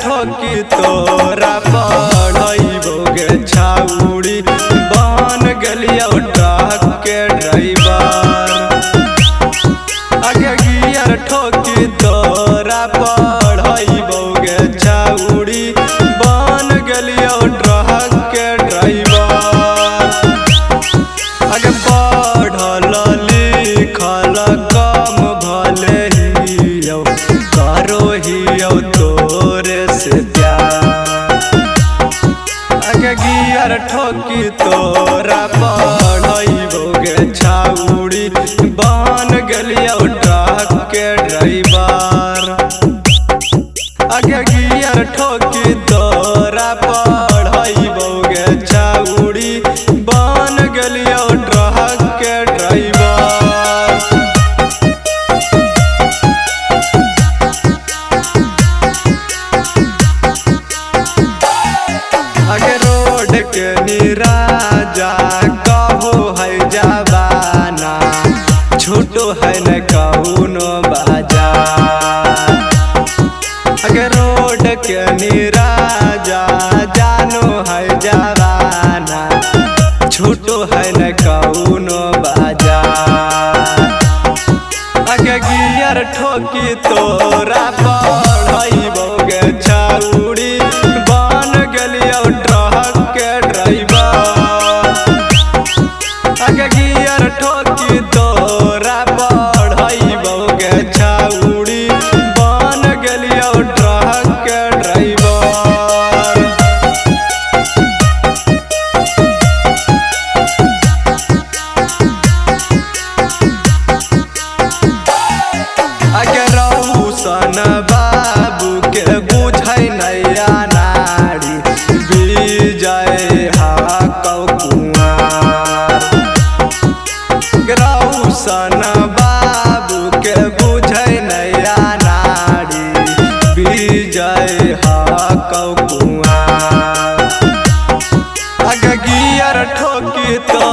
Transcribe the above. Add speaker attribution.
Speaker 1: ठोकी तोरा पढ़ैबोगे छाउड़ी बन गेलियो ट्रक के ड्राइवर। आगे गियर ठोकी तोरा पढ़ैबोगे छाउड़ी बन गेलियो ट्रक के ड्राइवर। आगे पढ़ल लिखल कम भले हियो करो हियो तोरे से प्यार। आगे गियर ठोकी तोरा पढ़ैबोगे छाउड़ी बन गेलियो ट्रक के ड्राइवर। आगे गियर ठोकी तोरा पढ़ैबोगे छाउड़ी बन गेलियो ट्रक के ड्राइवर। आगे रोड के निराजा कहो है जवाना छोटो है न कौनो बाजार। आगे रोड के निराजा जानो है जवाना छोटो है न कौनो बाजार। आगे गियर ठोकी तोरा पढ़ैबोगे छाउड़ी बन गेलियो ट्रक के ड्राइवर। आगे गियर ठोकी तोरा पढ़ैबोगे छाउड़ी बन गेलियो ट्रक के ड्राइवर। आगे रौशन बाबू के बुझै नैया नारी विजय हाकौ कुंवर। रौशन बाबू के बुझै नैया नारी विजय हाकौ कुंवर। आगे गियर ठोकी तो